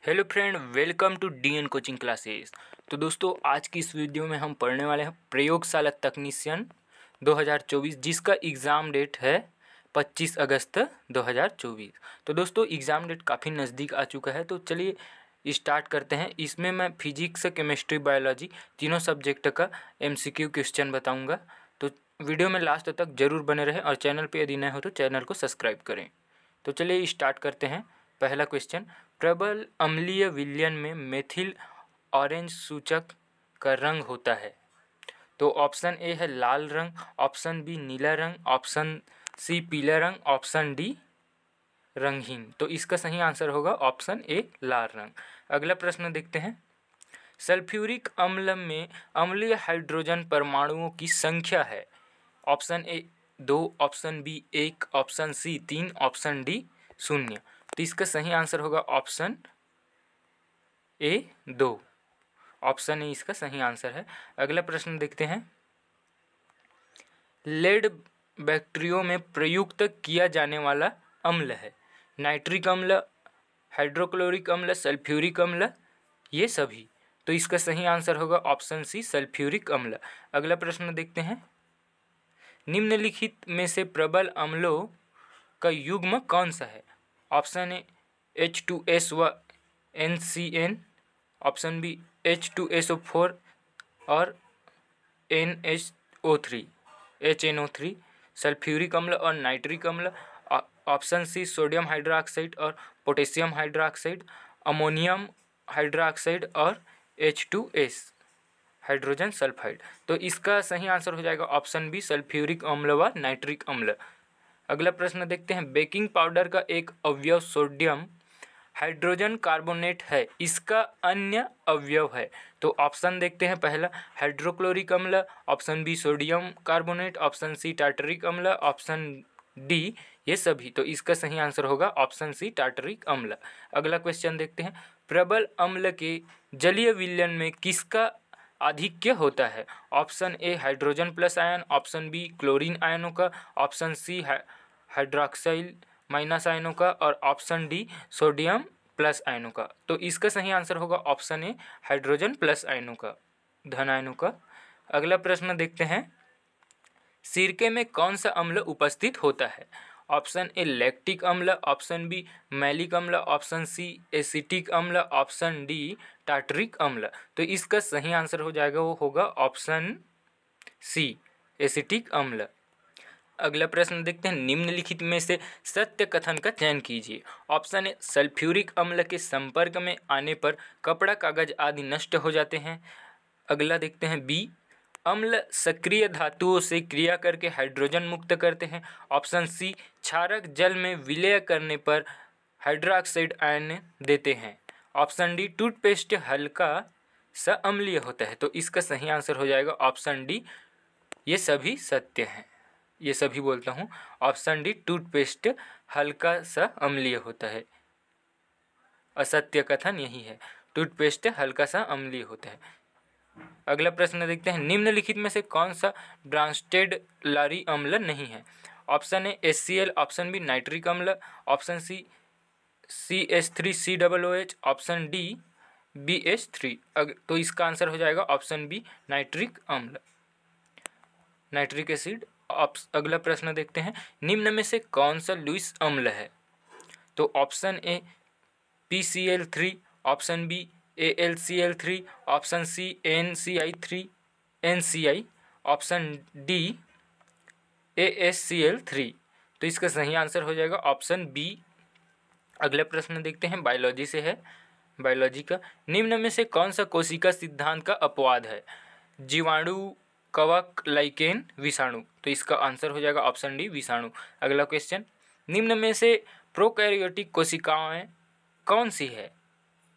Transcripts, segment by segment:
Hello friend, welcome to DN coaching classes. तो दोस्तों, आज की इस वीडियो में हम पढ़ने वाले हैं प्रयोगशाला तकनीशियन 2024, जिसका एग्ज़ाम डेट है 25 अगस्त 2024। तो दोस्तों, एग्ज़ाम डेट काफ़ी नज़दीक आ चुका है, तो चलिए स्टार्ट करते हैं। इसमें मैं फिजिक्स, केमिस्ट्री, बायोलॉजी तीनों सब्जेक्ट का एमसीक्यू क्वेश्चन बताऊँगा। तो वीडियो में लास्ट तक जरूर बने रहें और चैनल पर यदि नए हो तो चैनल को सब्सक्राइब करें। तो चलिए स्टार्ट करते हैं। पहला क्वेश्चन, प्रबल अम्लीय विलयन में मेथिल ऑरेंज सूचक का रंग होता है। तो ऑप्शन ए है लाल रंग, ऑप्शन बी नीला रंग, ऑप्शन सी पीला रंग, ऑप्शन डी रंगहीन। तो इसका सही आंसर होगा ऑप्शन ए लाल रंग। अगला प्रश्न देखते हैं। सल्फ्यूरिक अम्ल में अम्लीय हाइड्रोजन परमाणुओं की संख्या है। Option A 2, option B 1, option C 3, option D 0। तो इसका सही आंसर होगा ऑप्शन ए 2। ऑप्शन ए इसका सही आंसर है। अगला प्रश्न देखते हैं। लेड बैक्टीरियों में प्रयुक्त किया जाने वाला अम्ल है। नाइट्रिक अम्ल, हाइड्रोक्लोरिक अम्ल, सल्फ्यूरिक अम्ल, ये सभी। तो इसका सही आंसर होगा ऑप्शन सी सल्फ्यूरिक अम्ल। अगला प्रश्न देखते हैं। निम्नलिखित में से प्रबल अम्लों का युग्म कौन सा है। ऑप्शन ए H2S व NCN, ऑप्शन बी H2SO4 और NHO3 HNO3, सल्फ्यूरिक अम्ल और नाइट्रिक अम्ल, ऑप्शन सी सोडियम हाइड्रोक्साइड और पोटेशियम हाइड्रोक्साइड, अमोनियम हाइड्रोक्साइड और H2S हाइड्रोजन सल्फाइड। तो इसका सही आंसर हो जाएगा ऑप्शन बी सल्फ्यूरिक अम्ल व नाइट्रिक अम्ल। अगला प्रश्न देखते हैं। बेकिंग पाउडर का एक अवयव सोडियम हाइड्रोजन कार्बोनेट है, इसका अन्य अवयव है। तो ऑप्शन देखते हैं। पहला हाइड्रोक्लोरिक अम्ल, option B sodium carbonate, option C tartaric अम्ल, ऑप्शन डी ये सभी। तो इसका सही आंसर होगा ऑप्शन सी टार्टरिक अम्ल। अगला क्वेश्चन देखते हैं। प्रबल अम्ल के जलीय विलयन में किसका आधिक्य होता है। Option A hydrogen plus ion, option B chlorine आयनों का, ऑप्शन सी हाइड्रोक्साइल माइनस आयनों का और ऑप्शन डी सोडियम प्लस आयनों का। तो इसका सही आंसर होगा ऑप्शन ए हाइड्रोजन प्लस आयनों का, धन आयनों का। अगला प्रश्न देखते हैं। सिरके में कौन सा अम्ल उपस्थित होता है। ऑप्शन ए लैक्टिक अम्ल, ऑप्शन बी मैलिक अम्ल, ऑप्शन सी एसिटिक अम्ल, ऑप्शन डी टार्टरिक अम्ल। तो इसका सही आंसर हो जाएगा वो होगा ऑप्शन सी एसिटिक अम्ल। अगला प्रश्न देखते हैं। निम्नलिखित में से सत्य कथन का चयन कीजिए। ऑप्शन ए सल्फ्यूरिक अम्ल के संपर्क में आने पर कपड़ा, कागज आदि नष्ट हो जाते हैं। अगला देखते हैं। बी अम्ल सक्रिय धातुओं से क्रिया करके हाइड्रोजन मुक्त करते हैं। ऑप्शन सी क्षारक जल में विलय करने पर हाइड्रोक्साइड आयन देते हैं। ऑप्शन डी टूथपेस्ट हल्का सा अम्लीय होता है। तो इसका सही आंसर हो जाएगा ऑप्शन डी ये सभी सत्य हैं। ये सभी बोलता हूँ। ऑप्शन डी टूथपेस्ट हल्का सा अम्लीय होता है। असत्य कथन यही है, टूथपेस्ट हल्का सा अम्लीय होता है। अगला प्रश्न देखते हैं। निम्नलिखित में से कौन सा ब्रांस्टेड लारी अम्ल नहीं है। Option A HCl, option B nitric अम्ल, option C CH3COOH, option D BH3। तो इसका आंसर हो जाएगा ऑप्शन बी नाइट्रिक अम्ल, नाइट्रिक एसिड। अगला प्रश्न देखते हैं। निम्न में से कौन सा लुईस अम्ल है। तो option A PCl3, option B AlCl3, option C NCI, option D AsCl3। तो इसका सही आंसर हो जाएगा ऑप्शन बी। अगला प्रश्न देखते हैं। बायोलॉजी से है, बायोलॉजी का। निम्न में से कौन सा कोशिका सिद्धांत का अपवाद है। जीवाणु, कवक, लाइकेन, विषाणु। तो इसका आंसर हो जाएगा ऑप्शन डी विषाणु। अगला क्वेश्चन। निम्न में से प्रोकैरियोटिक कोशिकाएं कौन सी है।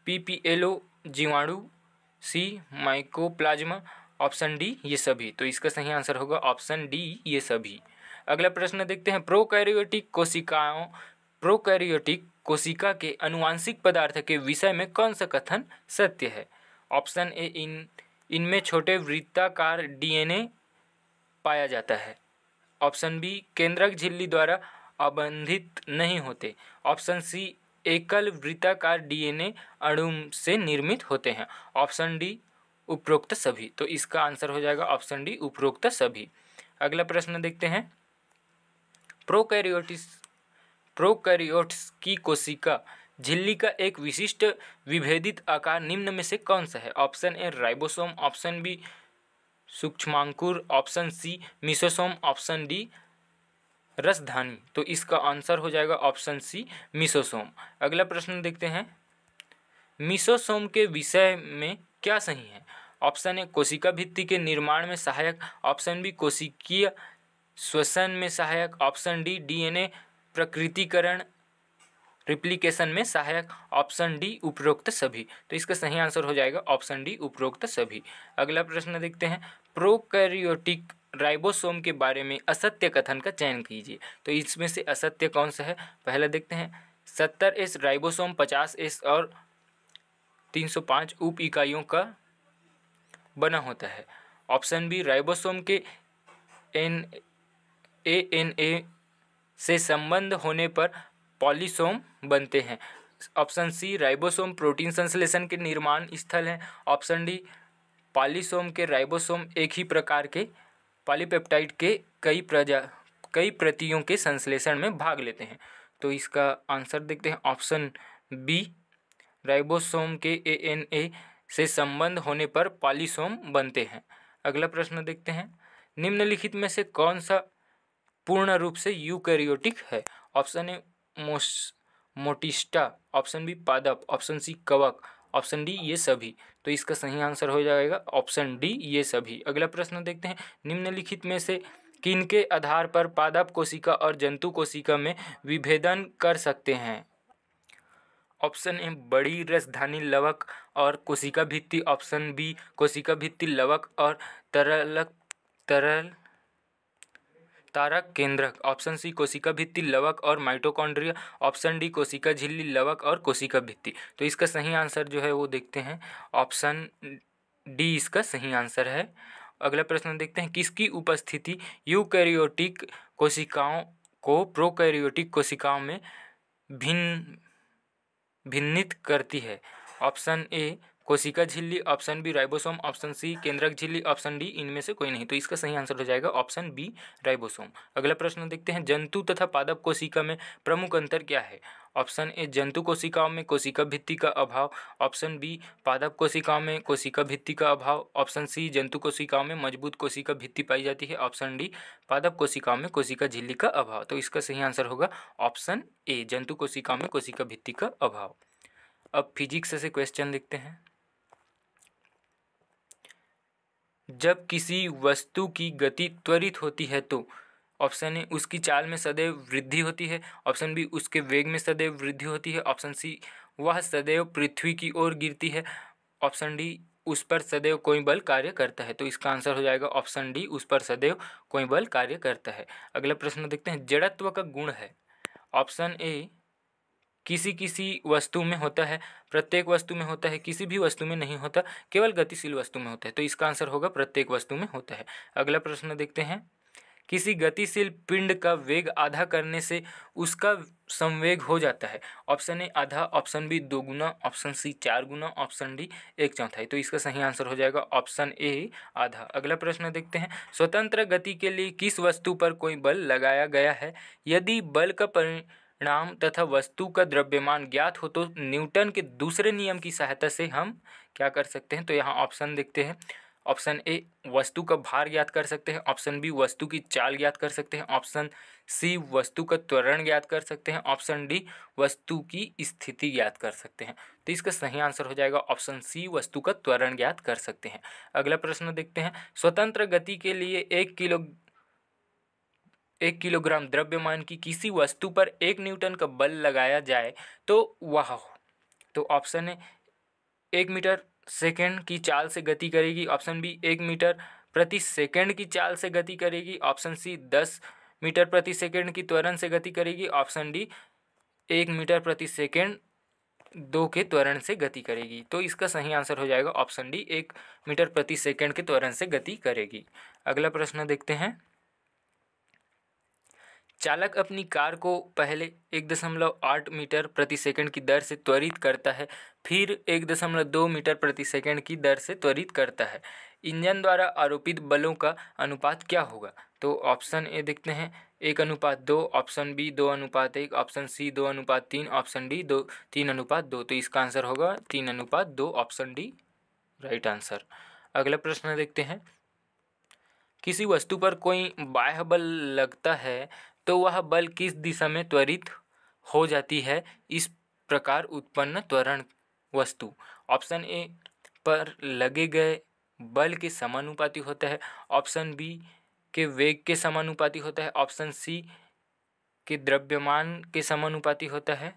PPLO जीवाणु, सी माइकोप्लाज्मा, ऑप्शन डी ये सभी। तो इसका सही आंसर होगा ऑप्शन डी ये सभी। अगला प्रश्न देखते हैं। प्रोकैरियोटिक कोशिका के अनुवांशिक पदार्थ के विषय में कौन सा कथन सत्य है। ऑप्शन ए इनमें छोटे वृत्ताकार DNA पाया जाता है। ऑप्शन बी केंद्रक झिल्ली द्वारा अबंधित नहीं होते। ऑप्शन सी एकल वृत्ताकार डीएनए अणु से निर्मित होते हैं। ऑप्शन डी उपरोक्त सभी। तो इसका आंसर हो जाएगा ऑप्शन डी उपरोक्त सभी। अगला प्रश्न देखते हैं। प्रोकैरियोट्स की कोशिका झिल्ली का एक विशिष्ट विभेदित आकार निम्न में से कौन सा है? Option A ribosome, option B सूक्ष्मांकुर, option C mesosome, option D रसधानी। तो इसका आंसर हो जाएगा ऑप्शन सी मिसोसोम। अगला प्रश्न देखते हैं। मिसोसोम के विषय में क्या सही है? ऑप्शन ए कोशिका भित्ति के निर्माण में सहायक, ऑप्शन बी कोशिकीय श्वसन में सहायक, ऑप्शन डी डीएनए प्रकृतिकरण रिप्लिकेशन में सहायक, ऑप्शन डी उपरोक्त सभी। तो इसका सही आंसर हो जाएगा ऑप्शन डी उपरोक्त सभी। अगला प्रश्न देखते हैं। प्रोकैरियोटिक राइबोसोम के बारे में असत्य कथन का चयन कीजिए। तो इसमें से असत्य कौन सा है? पहला देखते हैं। 70S राइबोसोम 50S और 305 उप इकाइयों का बना होता है। ऑप्शन बी राइबोसोम के ANA से संबंध होने पर पॉलीसोम बनते हैं। ऑप्शन सी राइबोसोम प्रोटीन संश्लेषण के निर्माण स्थल है। ऑप्शन डी पॉलीसोम के राइबोसोम एक ही प्रकार के पॉलीपेप्टाइड के कई प्रतियों के संश्लेषण में भाग लेते हैं। तो इसका आंसर देखते हैं। ऑप्शन बी राइबोसोम के ANA से संबंध होने पर पॉलीसोम बनते हैं। अगला प्रश्न देखते हैं। निम्नलिखित में से कौन सा पूर्ण रूप से यूकैरियोटिक है? ऑप्शन ए मोटिस्टा, ऑप्शन बी पादप, ऑप्शन सी कवक, ऑप्शन डी ये सभी। तो इसका सही आंसर हो जाएगा ऑप्शन डी ये सभी। अगला प्रश्न देखते हैं। निम्नलिखित में से किनके आधार पर पादप कोशिका और जंतु कोशिका में विभेदन कर सकते हैं? ऑप्शन ए बड़ी रसधानी लवक और कोशिका भित्ति, ऑप्शन बी कोशिका भित्ति लवक और तरल तारक केंद्रक, ऑप्शन सी कोशिका भित्ति लवक और माइटोकॉन्ड्रिया, ऑप्शन डी कोशिका झिल्ली लवक और कोशिका भित्ति। तो इसका सही आंसर जो है वो देखते हैं ऑप्शन डी इसका सही आंसर है। अगला प्रश्न देखते हैं। किसकी उपस्थिति यूकैरियोटिक कोशिकाओं को प्रोकैरियोटिक कोशिकाओं में भिन्नित करती है? ऑप्शन ए कोशिका झिल्ली, option B ribosome, option C केंद्रक झिल्ली, ऑप्शन डी इनमें से कोई नहीं। तो इसका सही आंसर हो जाएगा ऑप्शन बी राइबोसोम। अगला प्रश्न देखते हैं। जंतु तथा पादप कोशिका में प्रमुख अंतर क्या है? ऑप्शन ए जंतु कोशिकाओं में कोशिका भित्ति का अभाव, ऑप्शन बी पादप कोशिकाओं में कोशिका भित्ति का अभाव, ऑप्शन सी जंतु कोशिकाओं में मजबूत कोशिका भित्ति पाई जाती है, ऑप्शन डी पादप कोशिकाओं में कोशिका झिल्ली का अभाव। तो इसका सही आंसर होगा ऑप्शन ए जंतु कोशिकाओं में कोशिका भित्ति का अभाव। अब फिजिक्स से क्वेश्चन देखते हैं। जब किसी वस्तु की गति त्वरित होती है तो ऑप्शन ए उसकी चाल में सदैव वृद्धि होती है, ऑप्शन बी उसके वेग में सदैव वृद्धि होती है, ऑप्शन सी वह सदैव पृथ्वी की ओर गिरती है, ऑप्शन डी उस पर सदैव कोई बल कार्य करता है। तो इसका आंसर हो जाएगा ऑप्शन डी उस पर सदैव कोई बल कार्य करता है। अगला प्रश्न देखते हैं। जड़त्व का गुण है। ऑप्शन ए किसी वस्तु में होता है, प्रत्येक वस्तु में होता है, किसी भी वस्तु में नहीं होता, केवल गतिशील वस्तु में होता है। तो इसका आंसर होगा प्रत्येक वस्तु में होता है। अगला प्रश्न देखते हैं। किसी गतिशील पिंड का वेग आधा करने से उसका संवेग हो जाता है। ऑप्शन ए आधा, ऑप्शन बी 2 गुना, ऑप्शन सी 4 गुना, ऑप्शन डी 1/4। तो इसका सही आंसर हो जाएगा ऑप्शन ए आधा। अगला प्रश्न देखते हैं। स्वतंत्र गति के लिए किस वस्तु पर कोई बल लगाया गया है? यदि बल का परिणाम तथा वस्तु का द्रव्यमान ज्ञात हो तो न्यूटन के दूसरे नियम की सहायता से हम क्या कर सकते हैं? तो यहाँ ऑप्शन देखते हैं। ऑप्शन ए वस्तु का भार ज्ञात कर सकते हैं, ऑप्शन बी वस्तु की चाल ज्ञात कर सकते हैं, ऑप्शन सी वस्तु का त्वरण ज्ञात कर सकते हैं, ऑप्शन डी वस्तु की स्थिति ज्ञात कर सकते हैं। तो इसका सही आंसर हो जाएगा ऑप्शन सी वस्तु का त्वरण ज्ञात कर सकते हैं। अगला प्रश्न देखते हैं। स्वतंत्र गति के लिए 1 किलोग्राम द्रव्यमान की किसी वस्तु पर 1 न्यूटन का बल लगाया जाए तो वह हो। तो ऑप्शन ए 1 मीटर सेकेंड की चाल से गति करेगी, ऑप्शन बी 1 मीटर प्रति सेकेंड की चाल से गति करेगी, ऑप्शन सी 10 मीटर प्रति सेकेंड की त्वरण से गति करेगी, ऑप्शन डी 1 मीटर प्रति सेकेंड 2 के त्वरण से गति करेगी। तो इसका सही आंसर हो जाएगा ऑप्शन डी 1 मीटर प्रति सेकेंड के त्वरण से गति करेगी। अगला प्रश्न देखते हैं। चालक अपनी कार को पहले 1.8 मीटर प्रति सेकंड की दर से त्वरित करता है, फिर 1.2 मीटर प्रति सेकंड की दर से त्वरित करता है। इंजन द्वारा आरोपित बलों का अनुपात क्या होगा? तो ऑप्शन ए देखते हैं 1:2, option B 2:1, option C 2:3, option D 3:2। तो इसका आंसर होगा 3:2, ऑप्शन डी राइट आंसर। अगला प्रश्न देखते हैं, किसी वस्तु पर कोई बाह्य बल लगता है तो वह बल किस दिशा में त्वरित हो जाती है, इस प्रकार उत्पन्न त्वरण वस्तु? ऑप्शन ए पर लगे गए बल के समानुपाती होता है, ऑप्शन बी के वेग के समानुपाती होता है, ऑप्शन सी के द्रव्यमान के समानुपाती होता है,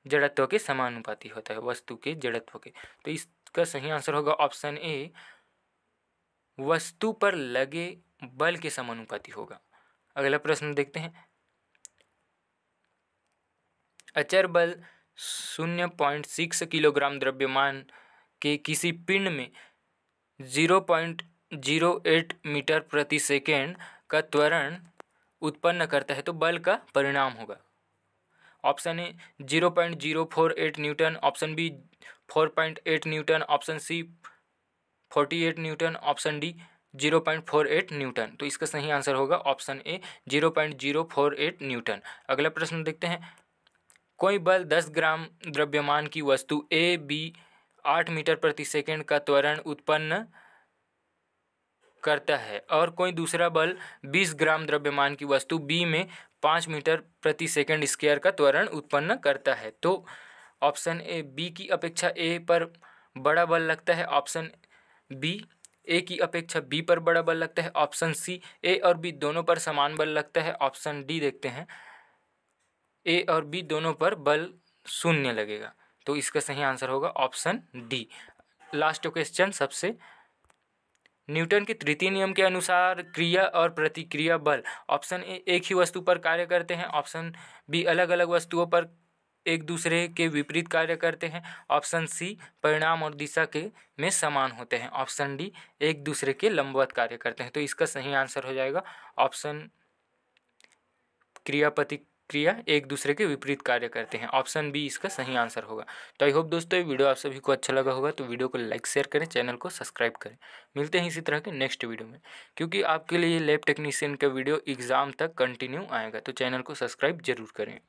जड़त्व के समानुपाती होता है, वस्तु के जड़त्व के। तो इसका सही आंसर होगा ऑप्शन ए, वस्तु पर लगे बल के समानुपाती होगा। अगला प्रश्न देखते हैं, अचर बल 0.6 किलोग्राम द्रव्यमान के किसी पिंड में 0.08 मीटर प्रति सेकेंड का त्वरण उत्पन्न करता है तो बल का परिणाम होगा। Option A 0.048 newton, option B 4.8 newton, option C 48 newton, option D 0.48 newton. तो इसका सही आंसर होगा ऑप्शन ए 0.048 न्यूटन। अगला प्रश्न देखते हैं, कोई बल 10 ग्राम द्रव्यमान की वस्तु ए बी 8 मीटर प्रति सेकंड का त्वरण उत्पन्न करता है और कोई दूसरा बल 20 ग्राम द्रव्यमान की वस्तु बी में 5 मीटर प्रति सेकंड स्क्वायर का त्वरण उत्पन्न करता है। तो ऑप्शन ए बी की अपेक्षा ए पर बड़ा बल लगता है, ऑप्शन बी ए की अपेक्षा बी पर बड़ा बल लगता है, ऑप्शन सी ए और बी दोनों पर समान बल लगता है, ऑप्शन डी देखते हैं ए और बी दोनों पर बल 0 लगेगा। तो इसका सही आंसर होगा ऑप्शन डी। लास्ट क्वेश्चन सबसे, न्यूटन के तृतीय नियम के अनुसार क्रिया और प्रतिक्रिया बल ऑप्शन ए एक ही वस्तु पर कार्य करते हैं, ऑप्शन बी अलग अलग वस्तुओं पर एक दूसरे के विपरीत कार्य करते हैं, ऑप्शन सी परिणाम और दिशा के में समान होते हैं, ऑप्शन डी एक दूसरे के लंबवत कार्य करते हैं। तो इसका सही आंसर हो जाएगा ऑप्शन क्रिया प्रतिक्रिया एक दूसरे के विपरीत कार्य करते हैं, ऑप्शन बी इसका सही आंसर होगा। तो आई होप दोस्तों ये वीडियो आप सभी को अच्छा लगा होगा, तो वीडियो को लाइक शेयर करें, चैनल को सब्सक्राइब करें। मिलते हैं इसी तरह के नेक्स्ट वीडियो में, क्योंकि आपके लिए लैब टेक्नीशियन का वीडियो एग्ज़ाम तक कंटिन्यू आएगा, तो चैनल को सब्सक्राइब जरूर करें।